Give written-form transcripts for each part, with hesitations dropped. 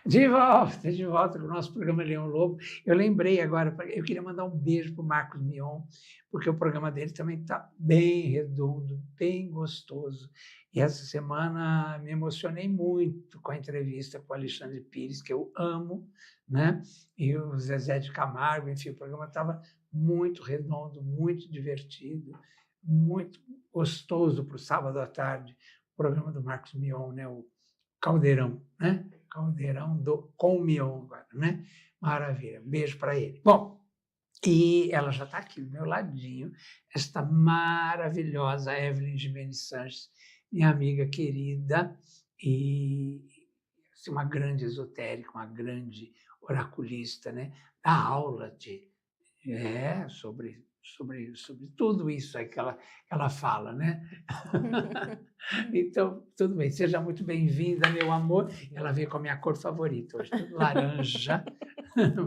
De volta com o nosso programa Leão Lobo. Eu lembrei agora, eu queria mandar um beijo para o Marcos Mion, porque o programa dele também está bem redondo, bem gostoso. E essa semana me emocionei muito com a entrevista com o Alexandre Pires, que eu amo, né? E o Zezé de Camargo, enfim, o programa estava muito redondo, muito divertido, muito gostoso para o sábado à tarde, o programa do Marcos Mion, né? O Caldeirão, né? Caldeirão com o Mion agora, né? Maravilha, um beijo para ele. Bom, e ela já está aqui do meu ladinho, esta maravilhosa Evelyn Gimenez Sanches, minha amiga querida, e assim, uma grande esotérica, uma grande oraculista, né? Dá aula sobre tudo isso aí que ela fala, né? Então, tudo bem, seja muito bem-vinda, meu amor. Ela veio com a minha cor favorita hoje, tudo laranja,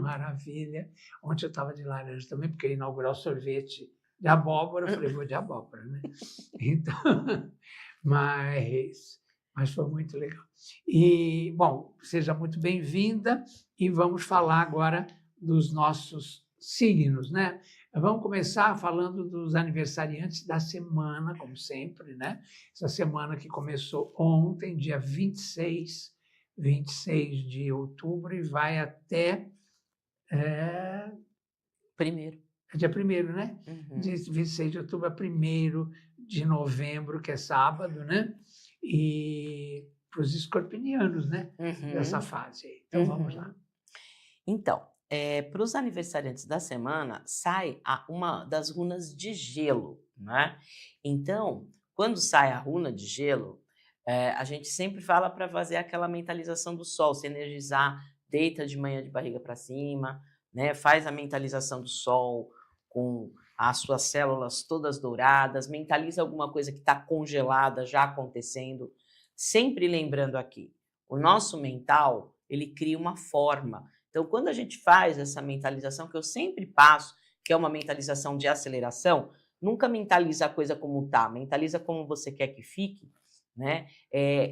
maravilha. Ontem eu estava de laranja também, porque ia inaugurar o sorvete de abóbora, eu falei, vou de abóbora, né? Então, mas foi muito legal. E, bom, seja muito bem-vinda e vamos falar agora dos nossos signos, né? Vamos começar falando dos aniversariantes da semana, como sempre, né? Essa semana que começou ontem, dia 26 de outubro, e vai até Primeiro. dia 1º, né? Uhum. De 26 de outubro a 1º de novembro, que é sábado, né? E para os escorpinianos, né? Dessa fase aí. Então, vamos lá. Então, para os aniversariantes da semana, sai uma das runas de gelo, né? Então, quando sai a runa de gelo, a gente sempre fala para fazer aquela mentalização do sol, se energizar, deita de manhã de barriga para cima, né? Faz a mentalização do sol com as suas células todas douradas, mentaliza alguma coisa que está congelada, já acontecendo, sempre lembrando aqui, o nosso mental, ele cria uma forma. Então, quando a gente faz essa mentalização, que eu sempre passo, que é uma mentalização de aceleração, nunca mentaliza a coisa como está, mentaliza como você quer que fique, né?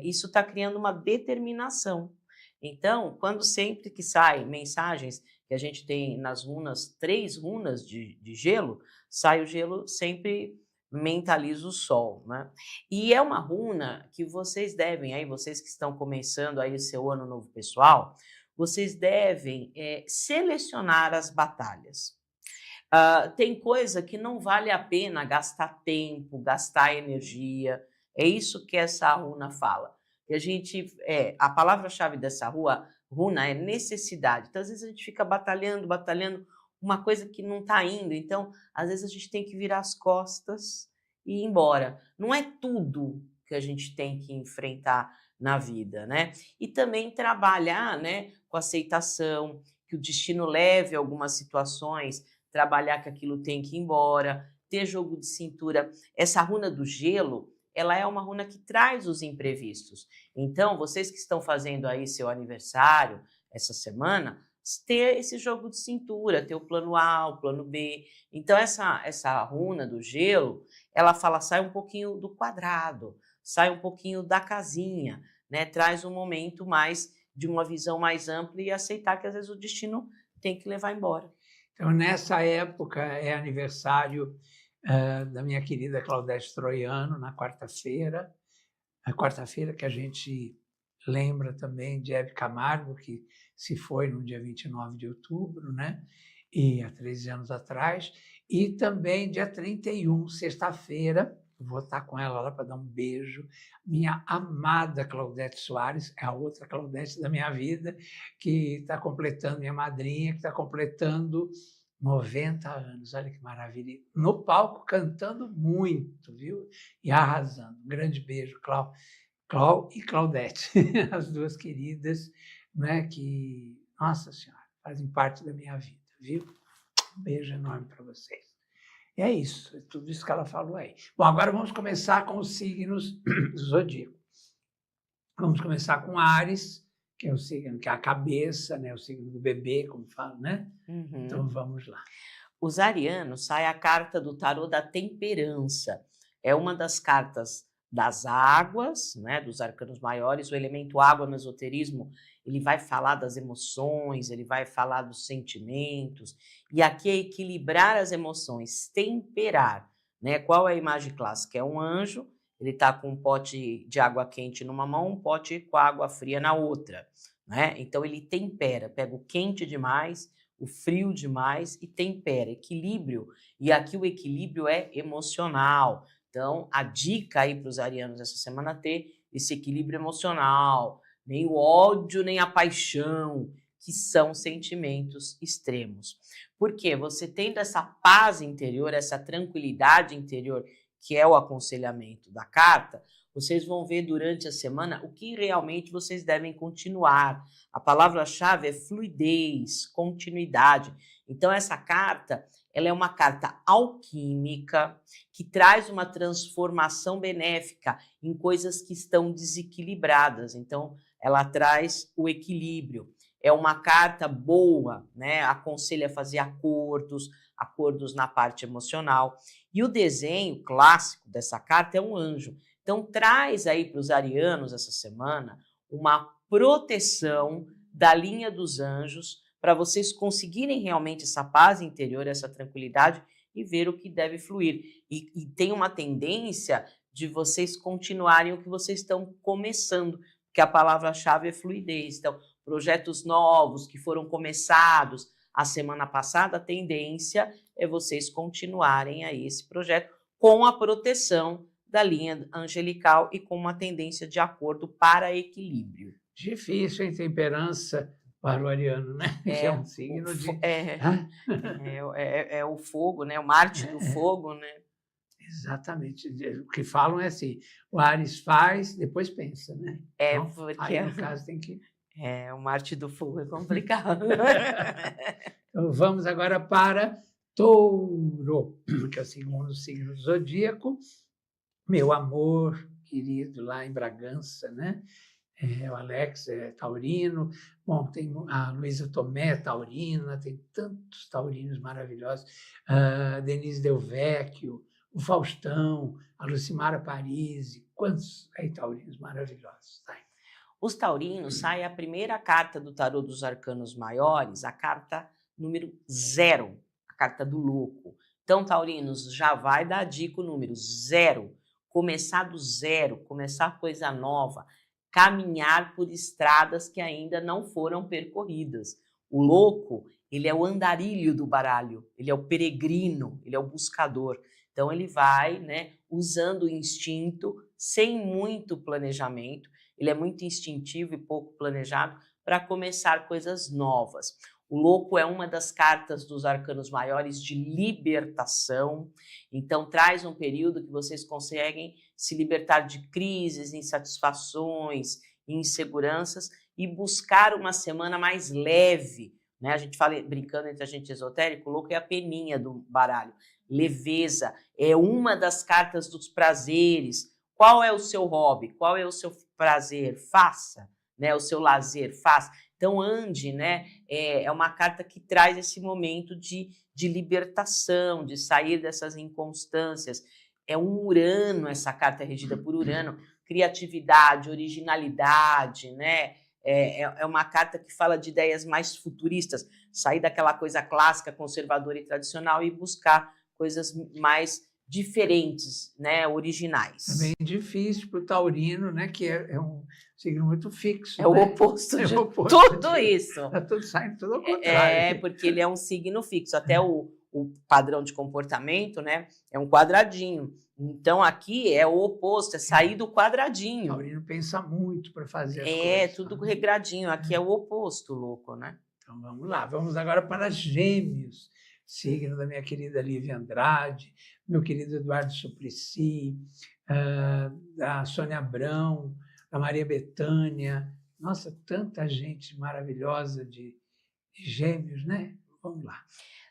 Isso está criando uma determinação. Então, quando sempre que sai mensagens que a gente tem nas runas, 3 runas de gelo, sai o gelo, sempre mentaliza o sol, né? E é uma runa que vocês devem, aí vocês que estão começando aí o seu ano novo pessoal, vocês devem selecionar as batalhas. Tem coisa que não vale a pena gastar tempo, gastar energia. É isso que essa runa fala. Que a palavra-chave dessa runa é necessidade. Então, às vezes a gente fica batalhando, uma coisa que não está indo. Então, às vezes a gente tem que virar as costas e ir embora. Não é tudo que a gente tem que enfrentar na vida, né? E também trabalhar, né, com aceitação, que o destino leve a algumas situações, trabalhar que aquilo tem que ir embora, ter jogo de cintura. Essa runa do gelo, ela é uma runa que traz os imprevistos. Então, vocês que estão fazendo aí seu aniversário essa semana, ter esse jogo de cintura, ter o plano A, o plano B. Então, essa runa do gelo, ela fala, sai um pouquinho do quadrado, sai um pouquinho da casinha, né? Traz um momento mais de uma visão mais ampla e aceitar que às vezes o destino tem que levar embora. Então, nessa época, é aniversário da minha querida Claudete Troiano, na quarta-feira. A quarta-feira que a gente lembra também de Hebe Camargo, que se foi no dia 29 de outubro, né? E há 13 anos atrás. E também dia 31, sexta-feira, vou estar com ela lá para dar um beijo. Minha amada Claudete Soares, é a outra Claudete da minha vida, que está completando, minha madrinha, que está completando 90 anos. Olha que maravilha. No palco, cantando muito, viu? E arrasando. Um grande beijo, Clau e Claudete, as duas queridas, né, que, nossa Senhora, fazem parte da minha vida, viu? Um beijo enorme para vocês. E é isso, é tudo isso que ela falou aí. Bom, agora vamos começar com os signos do zodíaco. Vamos começar com Áries, que é o signo que é a cabeça, né, o signo do bebê, como fala, né? Então vamos lá. Os arianos, sai a carta do tarô da temperança. É uma das cartas das águas, né, dos arcanos maiores. O elemento água no esoterismo, ele vai falar das emoções, ele vai falar dos sentimentos, e aqui é equilibrar as emoções, temperar, né? Qual é a imagem clássica? É um anjo, ele está com um pote de água quente numa mão, um pote com água fria na outra, né? Então ele tempera, pega o quente demais, o frio demais e tempera, equilíbrio. E aqui o equilíbrio é emocional. Então, a dica aí para os arianos essa semana é ter esse equilíbrio emocional, nem o ódio, nem a paixão, que são sentimentos extremos. Porque você tendo essa paz interior, essa tranquilidade interior, que é o aconselhamento da carta, vocês vão ver durante a semana o que realmente vocês devem continuar. A palavra-chave é fluidez, continuidade. Então, essa carta, ela é uma carta alquímica que traz uma transformação benéfica em coisas que estão desequilibradas. Então, ela traz o equilíbrio. É uma carta boa, né? Aconselha a fazer acordos na parte emocional. E o desenho clássico dessa carta é um anjo. Então, traz aí para os arianos essa semana uma proteção da linha dos anjos para vocês conseguirem realmente essa paz interior, essa tranquilidade e ver o que deve fluir. E tem uma tendência de vocês continuarem o que vocês estão começando, porque a palavra-chave é fluidez. Então, projetos novos que foram começados a semana passada, a tendência é vocês continuarem aí esse projeto com a proteção da linha angelical e com uma tendência de acordo para equilíbrio. Difícil, hein? Temperança para o ariano, né? Que é um signo de... É o fogo, né? O Marte do fogo, né? Exatamente. O que falam é assim, o Áries faz, depois pensa, né? Então, porque... Aí, no caso, tem que... o Marte do fogo é complicado. Então, vamos agora para Touro, que é o segundo signo do zodíaco. Meu amor querido lá em Bragança, né? O Alex é taurino. Bom, tem a Luísa Tomé, taurina, tem tantos taurinos maravilhosos. Denise Del Vecchio, o Faustão, a Lucimara Parisi, quantos taurinos maravilhosos. Tá? Os taurinos, sai a primeira carta do tarô dos arcanos maiores, a carta número 0, a carta do louco. Então, taurinos, já vai dar a dica o número 0, começar do zero, começar coisa nova, caminhar por estradas que ainda não foram percorridas. O louco, ele é o andarilho do baralho, ele é o peregrino, ele é o buscador. Então, ele vai, né, usando o instinto, sem muito planejamento, ele é muito instintivo e pouco planejado para começar coisas novas. O louco é uma das cartas dos arcanos maiores de libertação, então traz um período que vocês conseguem se libertar de crises, insatisfações, inseguranças e buscar uma semana mais leve, né? A gente fala, brincando entre a gente esotérico, o louco é a peninha do baralho. Leveza é uma das cartas dos prazeres. Qual é o seu hobby? Qual é o seu prazer? Faça, né? O seu lazer, faça. Então, ande, né? É uma carta que traz esse momento de libertação, de sair dessas inconstâncias. É um Urano, essa carta é regida por Urano, criatividade, originalidade, né? É uma carta que fala de ideias mais futuristas, sair daquela coisa clássica, conservadora e tradicional e buscar coisas mais diferentes, né, originais. Também difícil para o taurino, né, que é um signo muito fixo. É o oposto de tudo isso. Está tudo saindo tudo ao contrário. Porque ele é um signo fixo. Até o padrão de comportamento, né, é um quadradinho. Então, aqui é o oposto, é sair do quadradinho. O taurino pensa muito para fazer as coisas. Tudo regradinho. Aqui é o oposto, louco, né? Então, vamos lá. Vamos agora para Gêmeos. Signo da minha querida Lívia Andrade, meu querido Eduardo Suplicy, da Sônia Abrão, da Maria Bethânia. Nossa, tanta gente maravilhosa de Gêmeos, né? Vamos lá.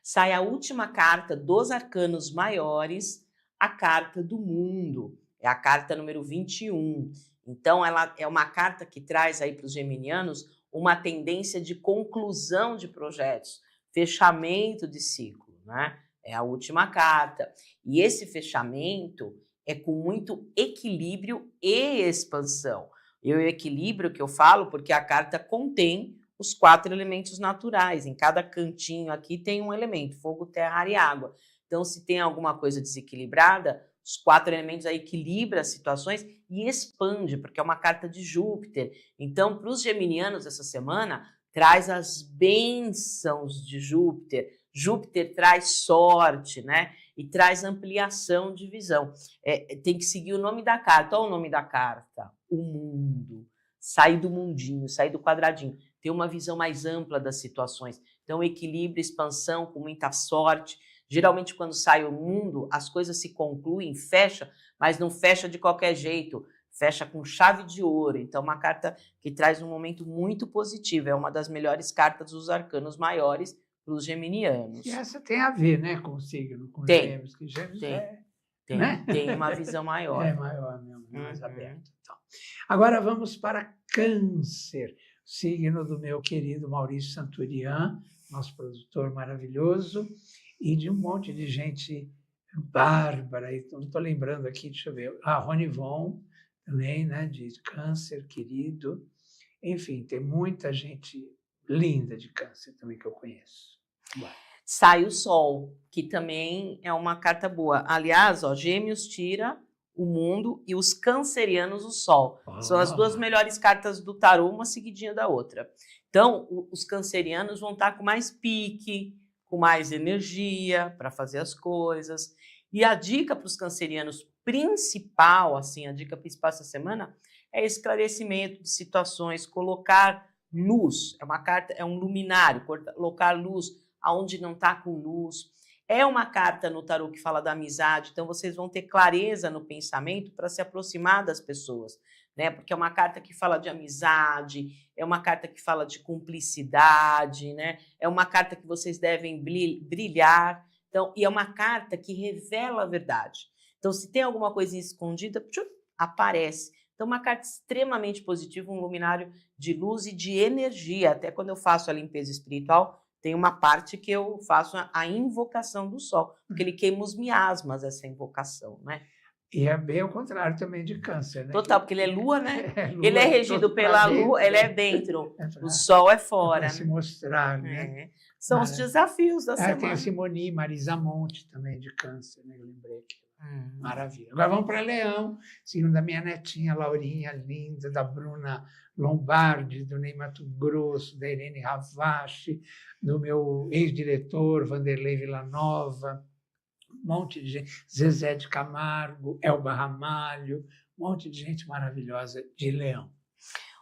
Sai a última carta dos arcanos maiores, a carta do mundo. É a carta número 21. Então, ela é uma carta que traz aí para os geminianos uma tendência de conclusão de projetos, fechamento de ciclo, né? É a última carta. E esse fechamento é com muito equilíbrio e expansão. E o equilíbrio que eu falo porque a carta contém os 4 elementos naturais. Em cada cantinho aqui tem um elemento, fogo, terra, ar e água. Então, se tem alguma coisa desequilibrada, os 4 elementos aí equilibram as situações e expande, porque é uma carta de Júpiter. Então, para os geminianos essa semana, traz as bênçãos de Júpiter. Júpiter traz sorte, né? E traz ampliação de visão. Tem que seguir o nome da carta. Olha o nome da carta. O mundo. Sair do mundinho, sair do quadradinho. Ter uma visão mais ampla das situações. Então, equilíbrio, expansão, com muita sorte. Geralmente, quando sai o mundo, as coisas se concluem, fecha, mas não fecha de qualquer jeito. Fecha com chave de ouro. Então, uma carta que traz um momento muito positivo. É uma das melhores cartas dos arcanos maiores para os geminianos. E essa tem a ver, né, com o signo, com Tem, Gêmeos, que Gêmeos tem uma visão maior. É maior mesmo, mais aberto. Então. Agora vamos para Câncer, signo do meu querido Maurício Santurian, nosso produtor maravilhoso, e de um monte de gente bárbara. Não estou lembrando aqui, deixa eu ver. Rony Von, também, né, de Câncer, querido. Enfim, tem muita gente linda de Câncer também que eu conheço. Ué. Sai o Sol, que também é uma carta boa. Aliás, ó, Gêmeos tira o mundo e os cancerianos o Sol. São as 2 melhores cartas do tarô, uma seguidinha da outra. Então, os cancerianos vão estar com mais pique, com mais energia para fazer as coisas. E a dica para os cancerianos principal, assim, a dica principal essa semana é esclarecimento de situações, colocar luz. É uma carta, é um luminário, colocar luz aonde não está com luz. É uma carta no tarô que fala da amizade, então vocês vão ter clareza no pensamento para se aproximar das pessoas, né? Porque é uma carta que fala de amizade, é uma carta que fala de cumplicidade, né? É uma carta que vocês devem brilhar, então, e é uma carta que revela a verdade. Então, se tem alguma coisinha escondida, aparece. Então, uma carta extremamente positiva, um luminário de luz e de energia. Até quando eu faço a limpeza espiritual, tem uma parte que eu faço a invocação do Sol, porque ele queima os miasmas, essa invocação, né? E é bem ao contrário também de Câncer, né? Total, porque ele é Lua, né? Lua, ele é regido pela Lua, ele é dentro, o Sol é fora. Para se mostrar, né? É. São os desafios da semana. Tem a Simone Marisa Monte também, de Câncer, né? Eu lembrei aqui. Maravilha. Agora vamos para Leão, signo da minha netinha Laurinha, linda, da Bruna Lombardi, do Ney Mato Grosso, da Irene Ravache, do meu ex-diretor Vanderlei Villanova, um monte de gente, Zezé de Camargo, Elba Ramalho, um monte de gente maravilhosa de Leão.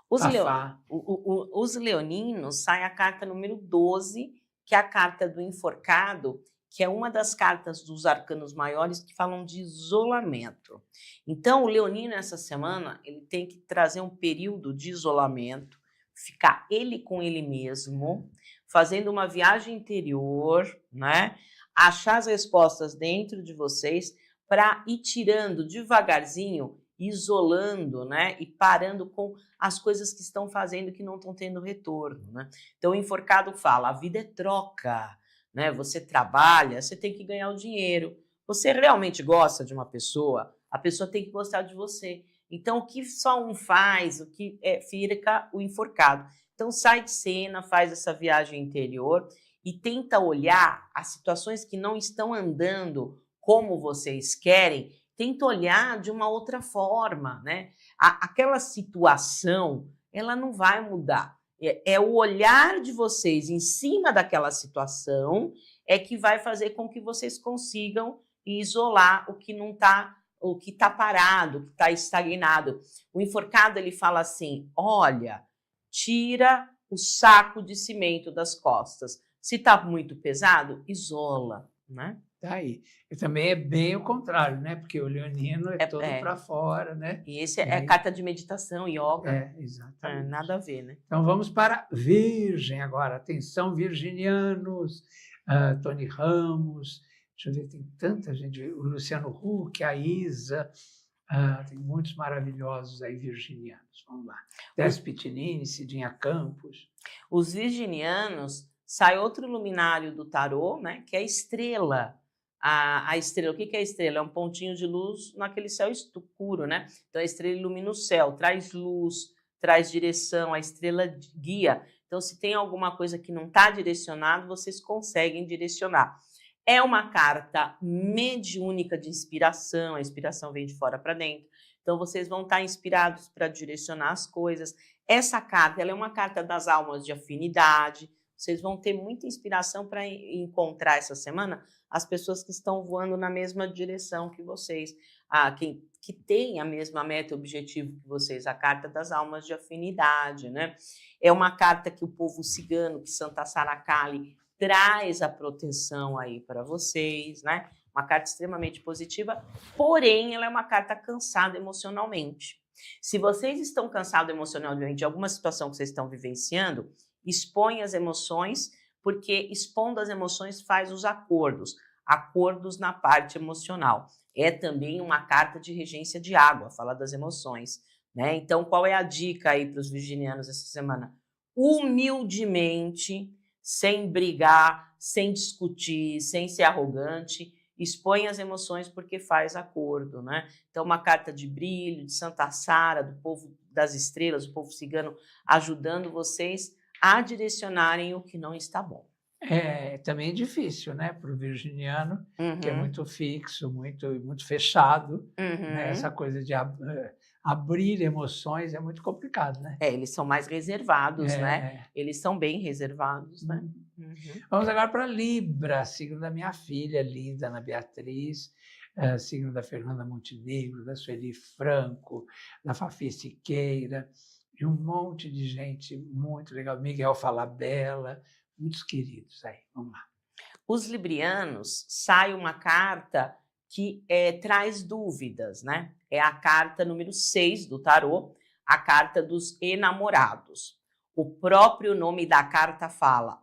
Os leoninos, sai a carta número 12, que é a carta do enforcado, que é uma das cartas dos arcanos maiores que falam de isolamento. Então, o leonino, essa semana, ele tem que trazer um período de isolamento, ficar ele com ele mesmo, fazendo uma viagem interior, né? Achar as respostas dentro de vocês para ir tirando devagarzinho, isolando, né? E parando com as coisas que estão fazendo que não estão tendo retorno, né? Então, o enforcado fala, a vida é troca, né? Você trabalha, você tem que ganhar o dinheiro. Você realmente gosta de uma pessoa, a pessoa tem que gostar de você. Então, o que só um faz, o que fica o enforcado. Então, sai de cena, faz essa viagem interior e tenta olhar as situações que não estão andando como vocês querem, tenta olhar de uma outra forma, né? Aquela situação, ela não vai mudar. É o olhar de vocês em cima daquela situação é que vai fazer com que vocês consigam isolar o que não está, o que está parado, o que está estagnado. O enforcado, ele fala assim, olha, tira o saco de cimento das costas. Se está muito pesado, isola, né? Tá aí. E também é bem o contrário, né? Porque o leonino é todo para fora, né? E esse é carta de meditação, yoga. Exatamente. Nada a ver, né? Então vamos para Virgem agora. Atenção, virginianos, Tony Ramos, deixa eu ver, tem tanta gente, o Luciano Huck, a Isa, tem muitos maravilhosos aí virginianos. Vamos lá. Tess Pitinini, Cidinha Campos. Os virginianos, sai outro luminário do tarô, né? Que é a estrela. a estrela. O que é a estrela? É um pontinho de luz naquele céu escuro, né? Então a estrela ilumina o céu, traz luz, traz direção, a estrela guia. Então, se tem alguma coisa que não está direcionado, vocês conseguem direcionar. É uma carta mediúnica de inspiração, a inspiração vem de fora para dentro. Então, vocês vão estar inspirados para direcionar as coisas. Essa carta, ela é uma carta das almas de afinidade. Vocês vão ter muita inspiração para encontrar essa semana as pessoas que estão voando na mesma direção que vocês, que tem a mesma meta e objetivo que vocês, a carta das almas de afinidade, né? É uma carta que o povo cigano, que Santa Sara Kali traz a proteção aí para vocês, né? Uma carta extremamente positiva, porém ela é uma carta cansada emocionalmente. Se vocês estão cansados emocionalmente de alguma situação que vocês estão vivenciando, expõe as emoções, porque expondo as emoções faz os acordos na parte emocional. É também uma carta de regência de água, fala das emoções, né? Então, qual é a dica aí para os virginianos essa semana? Humildemente, sem brigar, sem discutir, sem ser arrogante, expõe as emoções porque faz acordo, né? Então, uma carta de brilho, de Santa Sara, do povo das estrelas, do povo cigano, ajudando vocês a direcionarem o que não está bom. É também difícil, né, para o virginiano, que é Uhum, muito fixo, muito fechado, né? Essa uhum. coisa de abrir emoções é muito complicado, né? É, eles são mais reservados, né? É. Eles são bem reservados, né? Hum. Uhum. Vamos agora para Libra, signo da minha filha linda, Ana Beatriz, signo da Fernanda Montenegro, da Sueli Franco, da Fafi Siqueira, de um monte de gente muito legal, Miguel Falabella, muitos queridos aí. Vamos lá. Os librianos, sai uma carta que traz dúvidas, né? É a carta número 6 do tarô, a carta dos enamorados. O próprio nome da carta fala,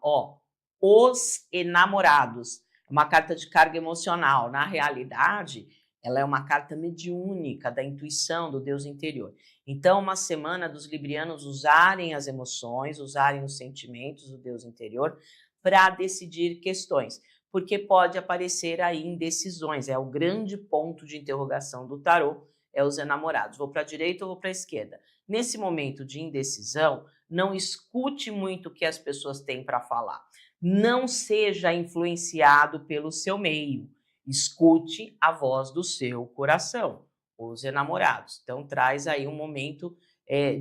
os enamorados. É uma carta de carga emocional. Na realidade, ela é uma carta mediúnica da intuição do Deus interior. Então, uma semana dos librianos usarem as emoções, usarem os sentimentos do Deus interior para decidir questões, porque pode aparecer aí indecisões, é o grande ponto de interrogação do tarô, é os enamorados, vou para a direita ou vou para a esquerda. Nesse momento de indecisão, não escute muito o que as pessoas têm para falar, não seja influenciado pelo seu meio, escute a voz do seu coração, os enamorados. Então traz aí um momento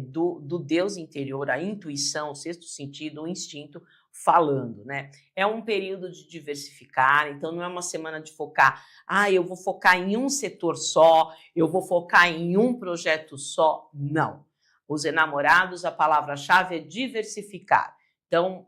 do Deus interior, a intuição, o sexto sentido, o instinto, falando, né? É um período de diversificar, então não é uma semana de focar, eu vou focar em um setor só, eu vou focar em um projeto só. Não. Os enamorados, a palavra-chave é diversificar. Então,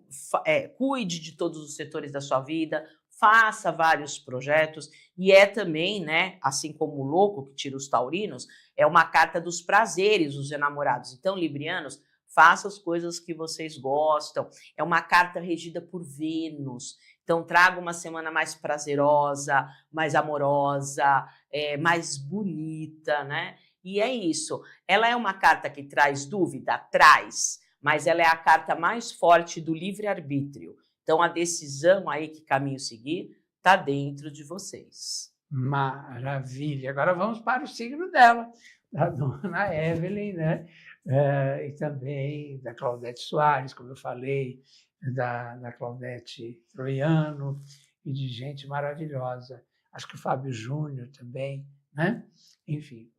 cuide de todos os setores da sua vida, faça vários projetos, e é também, né, assim como o louco que tira os taurinos, é uma carta dos prazeres, os enamorados. Então, librianos, faça as coisas que vocês gostam. É uma carta regida por Vênus. Então, traga uma semana mais prazerosa, mais amorosa, mais bonita, né? E é isso. Ela é uma carta que traz dúvida? Traz. Mas ela é a carta mais forte do livre-arbítrio. Então, a decisão aí, que caminho seguir, está dentro de vocês. Maravilha. Agora vamos para o signo dela, da dona Evelyn, né? E também da Claudete Soares, como eu falei, da Claudete Troiano e de gente maravilhosa. Acho que o Fábio Júnior também, né? Enfim,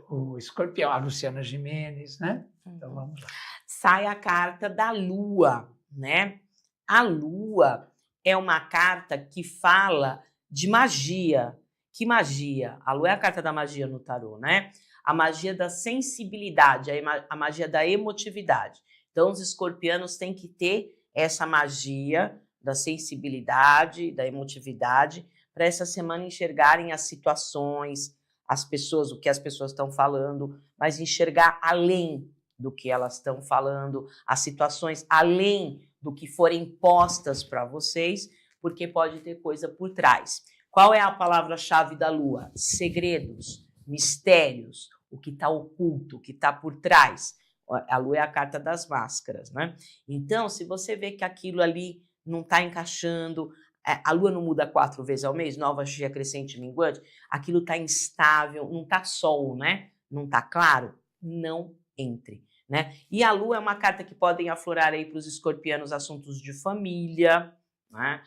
o Escorpião, a Luciana Gimenez, né? Então vamos lá. Sai a carta da Lua, né? A Lua é uma carta que fala de magia. Que magia? A Lua é a carta da magia no tarô, né? A magia da sensibilidade, a magia da emotividade. Então, os escorpianos têm que ter essa magia da sensibilidade, da emotividade, para essa semana enxergarem as situações, as pessoas, o que as pessoas estão falando, mas enxergar além do que elas estão falando, as situações além do que forem postas para vocês, porque pode ter coisa por trás. Qual é a palavra-chave da Lua? Segredos, mistérios, o que está oculto, o que está por trás. A Lua é a carta das máscaras, né? Então, se você vê que aquilo ali não está encaixando, a Lua não muda 4 vezes ao mês, nova, cheia, crescente, minguante, aquilo está instável, não está sol, né? Não está claro, não entre. Né? E a Lua é uma carta que podem aflorar aí para os escorpianos assuntos de família, né?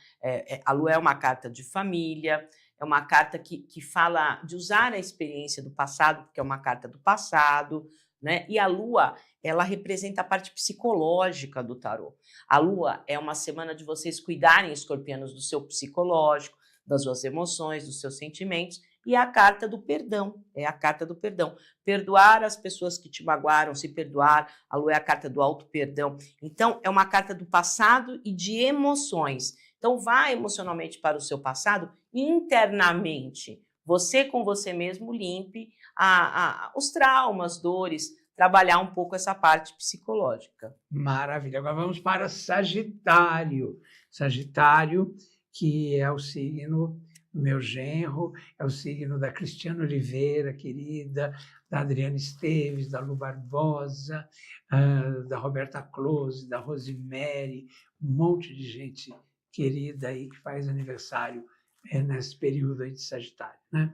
A Lua é uma carta de família, é uma carta que fala de usar a experiência do passado, porque é uma carta do passado, né? E a Lua, ela representa a parte psicológica do tarô. A Lua é uma semana de vocês cuidarem, escorpianos, do seu psicológico, das suas emoções, dos seus sentimentos, e a carta do perdão, é a carta do perdão. Perdoar as pessoas que te magoaram, se perdoar, a Lua é a carta do auto-perdão. Então, é uma carta do passado e de emoções. Então, vá emocionalmente para o seu passado, internamente. Você com você mesmo limpe os traumas, dores, trabalhar um pouco essa parte psicológica. Maravilha. Agora vamos para Sagitário. Sagitário, que é o signo do meu genro, é o signo da Cristiana Oliveira, querida, da Adriana Esteves, da Lu Barbosa, da Roberta Close, da Rosemary, um monte de gente querida aí que faz aniversário nesse período aí de Sagitário, né?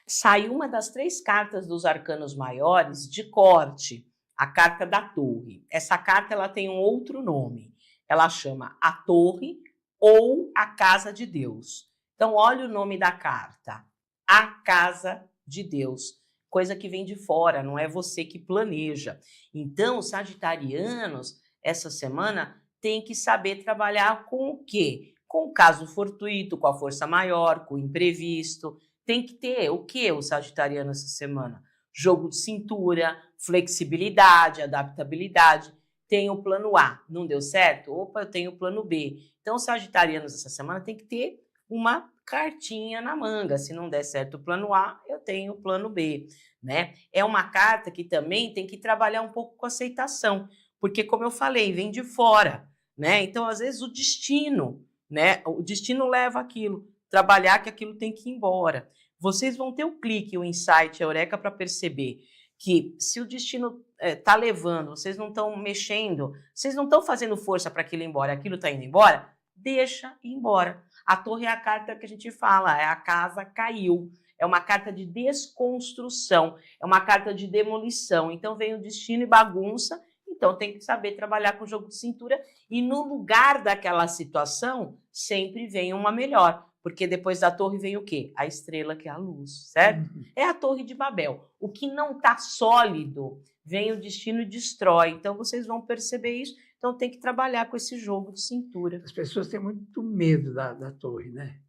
Sai uma das 3 cartas dos arcanos maiores de corte, a carta da Torre. Essa carta ela tem um outro nome. Ela chama a Torre ou a Casa de Deus. Então, olha o nome da carta. A Casa de Deus. Coisa que vem de fora, não é você que planeja. Então, os sagitarianos, essa semana, tem que saber trabalhar com o quê? Com o caso fortuito, com a força maior, com o imprevisto. Tem que ter o que o sagitariano essa semana? Jogo de cintura, flexibilidade, adaptabilidade. Tem o plano A, não deu certo? Opa, eu tenho o plano B. Então, os sagitarianos essa semana tem que ter uma cartinha na manga. Se não der certo o plano A, eu tenho o plano B, né? É uma carta que também tem que trabalhar um pouco com aceitação, porque, como eu falei, vem de fora, né? Então, às vezes, o destino, né? O destino leva aquilo. Trabalhar que aquilo tem que ir embora. Vocês vão ter o clique, o insight, a eureka para perceber que se o destino está levando, vocês não estão mexendo, vocês não estão fazendo força para aquilo ir embora, aquilo está indo embora, deixa ir embora. A Torre é a carta que a gente fala, é a casa caiu. É uma carta de desconstrução, é uma carta de demolição. Então vem o destino e bagunça, então tem que saber trabalhar com o jogo de cintura e no lugar daquela situação sempre vem uma melhor. Porque depois da torre vem o quê? A estrela, que é a luz, certo? É a Torre de Babel. O que não está sólido, vem o destino e destrói. Então, vocês vão perceber isso. Então, tem que trabalhar com esse jogo de cintura. As pessoas têm muito medo da torre, né?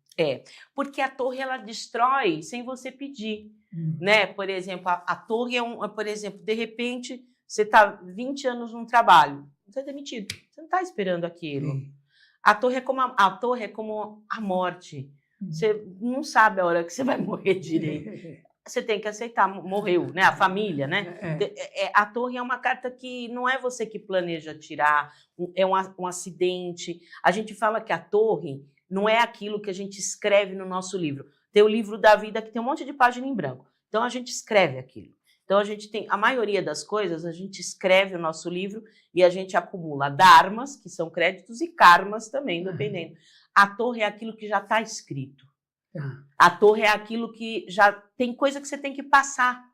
Porque a torre, ela destrói sem você pedir. Né? Por exemplo, a torre por exemplo, de repente, você está 20 anos num trabalho, você é demitido. Você não está esperando aquilo. A torre é como a morte. Você não sabe a hora que você vai morrer direito. Você tem que aceitar, morreu, né? A família, né? A torre é uma carta que não é você que planeja tirar, é um acidente. A gente fala que a torre não é aquilo que a gente escreve no nosso livro. Tem o livro da vida que tem um monte de página em branco. Então, a gente escreve aquilo. Então, a gente tem, a maioria das coisas, a gente escreve o nosso livro e a gente acumula dharmas, que são créditos, e karmas também, dependendo. A torre é aquilo que já está escrito. A torre é aquilo que já tem coisa que você tem que passar.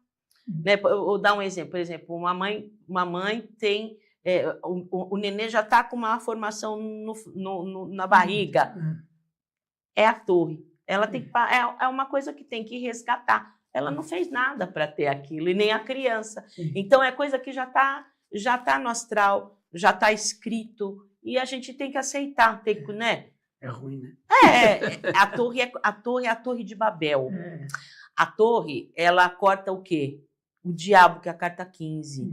Né? Eu vou dar um exemplo. Por exemplo, uma mãe tem... o nenê já está com uma formação na barriga. É a torre. Ela tem é uma coisa que tem que resgatar. Ela não fez nada para ter aquilo, e nem a criança. Então, é coisa que já tá no astral, já está escrito, e a gente tem que aceitar, né? É ruim, né? A torre é a Torre de Babel. A torre, ela corta o quê? O diabo, que é a carta 15.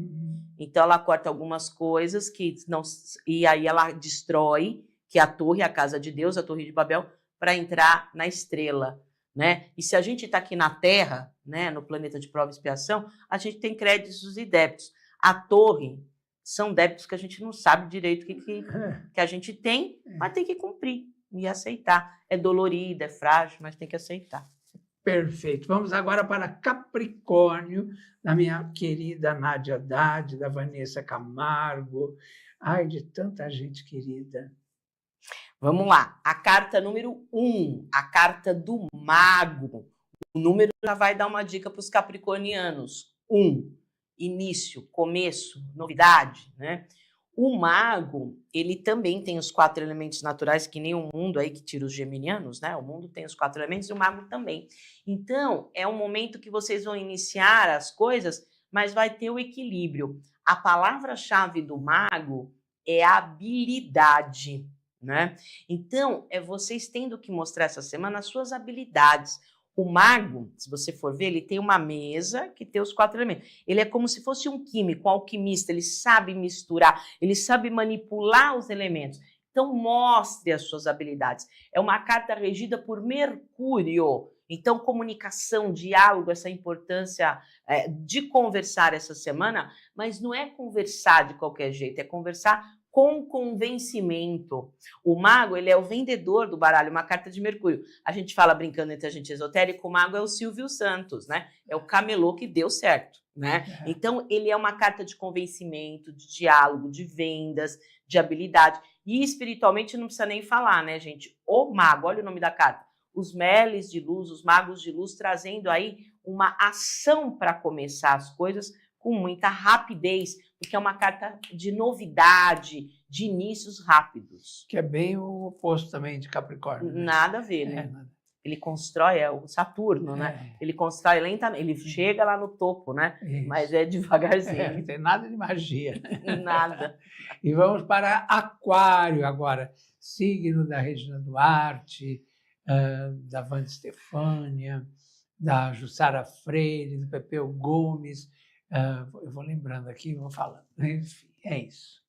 Então, ela corta algumas coisas que não... E aí ela destrói, que é a torre, a casa de Deus, a Torre de Babel, para entrar na estrela. Né? E se a gente está aqui na Terra, né, no planeta de prova e expiação, a gente tem créditos e débitos. A torre são débitos que a gente não sabe direito que a gente tem, mas tem que cumprir e aceitar. É dolorido, é frágil, mas tem que aceitar. Perfeito. Vamos agora para Capricórnio, da minha querida Nádia Haddad, da Vanessa Camargo. Ai, de tanta gente querida. Vamos lá, a carta número 1, a carta do mago. O número já vai dar uma dica para os capricornianos. 1, início, começo, novidade, né? O mago, ele também tem os 4 elementos naturais, que nem o mundo aí que tira os geminianos, né? O mundo tem os 4 elementos e o mago também. Então, é um momento que vocês vão iniciar as coisas, mas vai ter o equilíbrio. A palavra-chave do mago é habilidade, né? Então, é vocês tendo que mostrar essa semana as suas habilidades. O mago, se você for ver, ele tem uma mesa que tem os 4 elementos. Ele é como se fosse um químico, um alquimista, ele sabe misturar, ele sabe manipular os elementos. Então, mostre as suas habilidades. É uma carta regida por Mercúrio. Então, comunicação, diálogo, essa importância de conversar essa semana, mas não é conversar de qualquer jeito, é conversar com convencimento. O mago, ele é o vendedor do baralho, uma carta de Mercúrio. A gente fala brincando entre a gente esotérico, o mago é o Silvio Santos, né? É o camelô que deu certo, né? Então, ele é uma carta de convencimento, de diálogo, de vendas, de habilidade. E espiritualmente não precisa nem falar, né, gente? O mago, olha o nome da carta. Os meles de luz, os magos de luz, trazendo aí uma ação para começar as coisas com muita rapidez, porque é uma carta de novidade, de inícios rápidos. Que é bem o oposto também de Capricórnio, né? Nada a ver, né? Ele constrói, é o Saturno, né? Ele constrói lentamente, ele chega lá no topo, né? Isso. Mas é devagarzinho. Não tem nada de magia. Nada. E vamos para Aquário agora. Signo da Regina Duarte, da Wanda Stefânia, da Jussara Freire, do Pepeu Gomes. Eu vou lembrando aqui, vou falando. Enfim, é isso.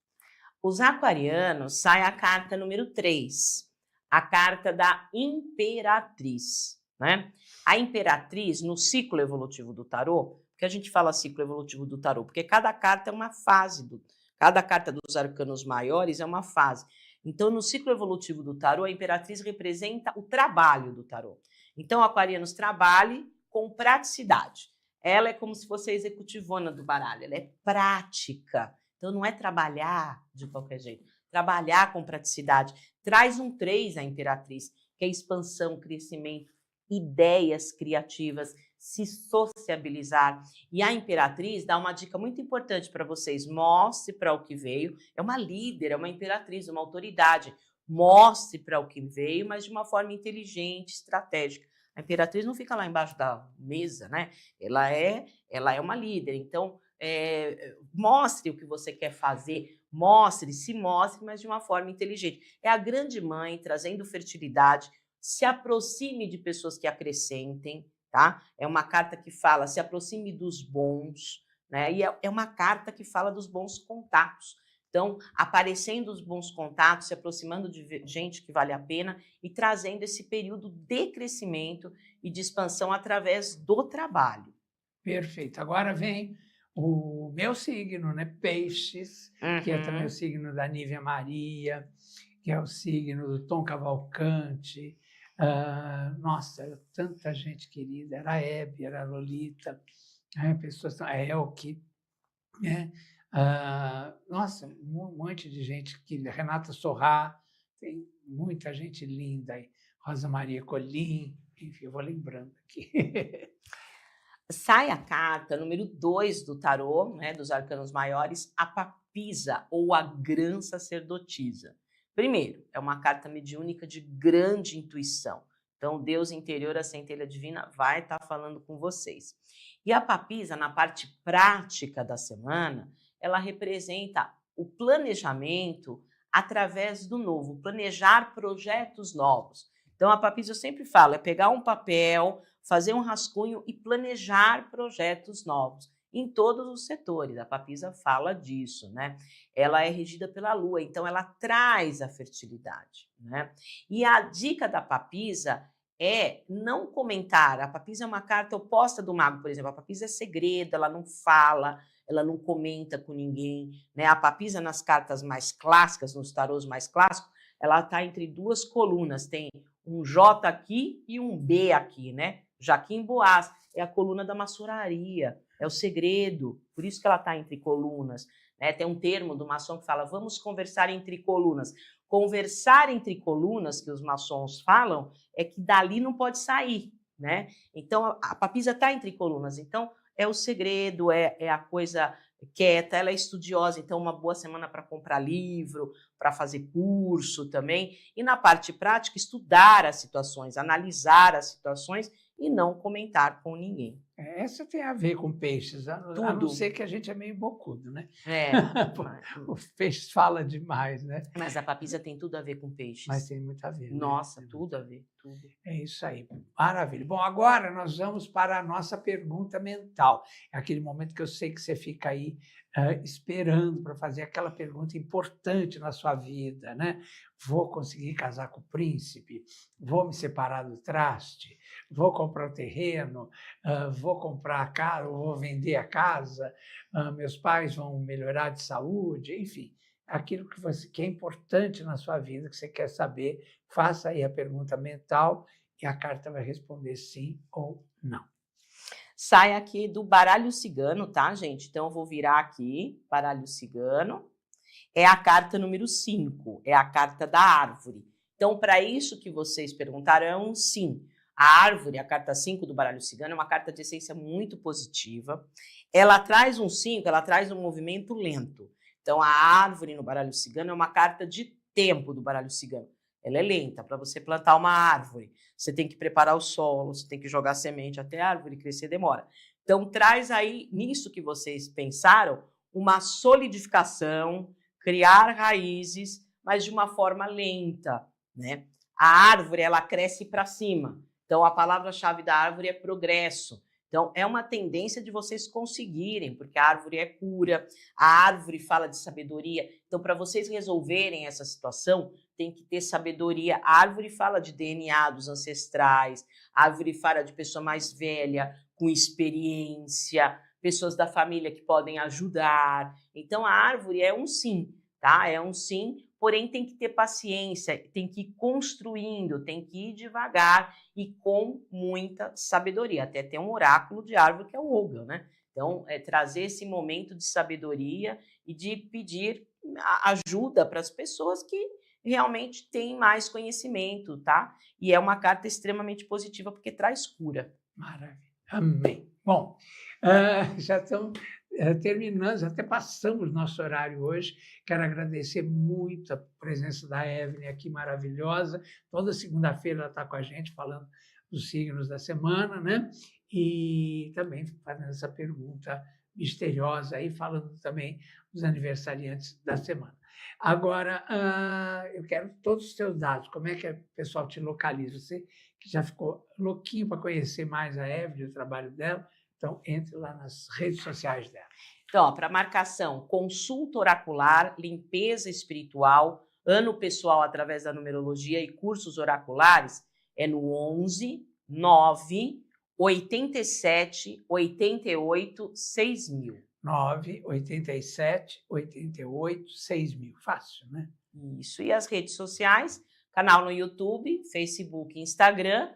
Os aquarianos, sai a carta número 3, a carta da Imperatriz, né? A Imperatriz, no ciclo evolutivo do tarô, que a gente fala ciclo evolutivo do tarô, porque cada carta é uma fase, cada carta dos arcanos maiores é uma fase. Então, no ciclo evolutivo do tarô, a Imperatriz representa o trabalho do tarô. Então, aquarianos, trabalhe com praticidade. Ela é como se fosse a executivona do baralho, ela é prática. Então, não é trabalhar de qualquer jeito, trabalhar com praticidade. Traz um 3 a Imperatriz, que é expansão, crescimento, ideias criativas, se sociabilizar. E a Imperatriz dá uma dica muito importante para vocês. Mostre para o que veio. É uma líder, é uma imperatriz, uma autoridade. Mostre para o que veio, mas de uma forma inteligente, estratégica. A Imperatriz não fica lá embaixo da mesa, né? Ela é uma líder. Então, mostre o que você quer fazer, se mostre, mas de uma forma inteligente. É a grande mãe trazendo fertilidade, se aproxime de pessoas que acrescentem, tá? É uma carta que fala, se aproxime dos bons, né? E é uma carta que fala dos bons contatos. Então, aparecendo os bons contatos, se aproximando de gente que vale a pena e trazendo esse período de crescimento e de expansão através do trabalho. Perfeito. Agora vem o meu signo, né? Peixes, que é também o signo da Nívia Maria, que é o signo do Tom Cavalcante. Nossa, era tanta gente querida. Era a Hebe, era a Lolita, pessoas, a Elke, né? Nossa, um monte de gente querida. Renata Sorrá, tem muita gente linda aí. Rosa Maria Colim, enfim, eu vou lembrando aqui. Sai a carta número 2 do tarô, né, dos arcanos maiores, a papisa ou a grã sacerdotisa. Primeiro, é uma carta mediúnica de grande intuição. Então, o Deus interior, a centelha divina, vai estar falando com vocês. E a papisa, na parte prática da semana, ela representa o planejamento através do novo, planejar projetos novos. Então, a papisa, eu sempre falo, é pegar um papel, fazer um rascunho e planejar projetos novos em todos os setores. A papisa fala disso, né? Ela é regida pela lua, então ela traz a fertilidade, né? E a dica da papisa é não comentar. A papisa é uma carta oposta do mago, por exemplo. A papisa é segredo, ela não fala, ela não comenta com ninguém, né? A papisa nas cartas mais clássicas, nos tarôs mais clássicos, ela está entre duas colunas, tem um J aqui e um B aqui, né? Jaquim Boaz é a coluna da maçonaria, é o segredo, por isso que ela está entre colunas. né? Tem um termo do maçom que fala, vamos conversar entre colunas. Conversar entre colunas, que os maçons falam, é que dali não pode sair, né? Então, a papisa está entre colunas. Então, é o segredo, é a coisa quieta, ela é estudiosa, então uma boa semana para comprar livro, para fazer curso também. E na parte prática, estudar as situações, analisar as situações e não comentar com ninguém. Essa tem a ver com peixes, a não Tudo. ser que a gente é meio bocudo, né? Os peixes falam demais, né? Mas a papisa tem tudo a ver com peixes. Mas tem muito a ver. Nossa, né? tudo a ver, tudo. É isso aí, maravilha. Bom, agora nós vamos para a nossa pergunta mental. É aquele momento que eu sei que você fica aí esperando para fazer aquela pergunta importante na sua vida, né? Vou conseguir casar com o príncipe? Vou me separar do traste? Vou comprar o terreno? Vou comprar a casa? Vou vender a casa? Meus pais vão melhorar de saúde? Enfim, aquilo que é importante na sua vida, que você quer saber, faça aí a pergunta mental e a carta vai responder sim ou não. Sai aqui do baralho cigano, tá, gente? Então, eu vou virar aqui, baralho cigano. É a carta número 5, é a carta da árvore. Então, para isso que vocês perguntaram, é um sim. A árvore, a carta 5 do baralho cigano, é uma carta de essência muito positiva. Ela traz um 5, ela traz um movimento lento. Então, a árvore no baralho cigano é uma carta de tempo do baralho cigano. Ela é lenta. Para você plantar uma árvore, você tem que preparar o solo, você tem que jogar semente até a árvore crescer, demora. Então, traz aí, nisso que vocês pensaram, uma solidificação, criar raízes, mas de uma forma lenta, né? A árvore, ela cresce para cima. Então, a palavra-chave da árvore é progresso. Então, é uma tendência de vocês conseguirem, porque a árvore é cura, a árvore fala de sabedoria. Então, para vocês resolverem essa situação, tem que ter sabedoria. A árvore fala de DNA dos ancestrais, a árvore fala de pessoa mais velha, com experiência, pessoas da família que podem ajudar. Então, a árvore é um sim, tá? É um sim, porém tem que ter paciência, tem que ir construindo, tem que ir devagar e com muita sabedoria. Até tem um oráculo de árvore que é o Ogam, né? Então, é trazer esse momento de sabedoria e de pedir ajuda para as pessoas que realmente têm mais conhecimento, tá? E é uma carta extremamente positiva porque traz cura. Maravilha. Amém. Bom, já estamos terminando, já até passamos nosso horário hoje. Quero agradecer muito a presença da Evelyn aqui, maravilhosa. Toda segunda-feira ela está com a gente falando dos signos da semana, né? E também fazendo essa pergunta misteriosa aí, falando também dos aniversariantes da semana. Agora, eu quero todos os seus dados, como é que o pessoal te localiza? Você que já ficou louquinho para conhecer mais a Evelyn, o trabalho dela, então entre lá nas redes sociais dela. Então, para marcação, consulta oracular, limpeza espiritual, ano pessoal através da numerologia e cursos oraculares, é no 11 9 87 88 6000. 9 87 88 6000. Fácil, né? Isso. E as redes sociais, canal no YouTube, Facebook, Instagram,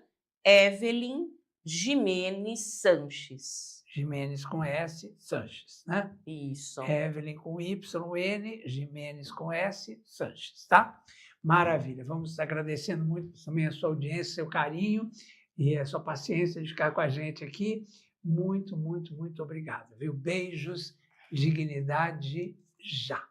Evelyn Jimenez Sanches. Jimenez com S, Sanches, né? Isso. Evelyn com Y-N, Jimenez com S, Sanches, tá? Maravilha. Vamos agradecendo muito também a sua audiência, seu carinho e a sua paciência de ficar com a gente aqui. Muito, muito, muito obrigado, viu? Beijos, dignidade, já.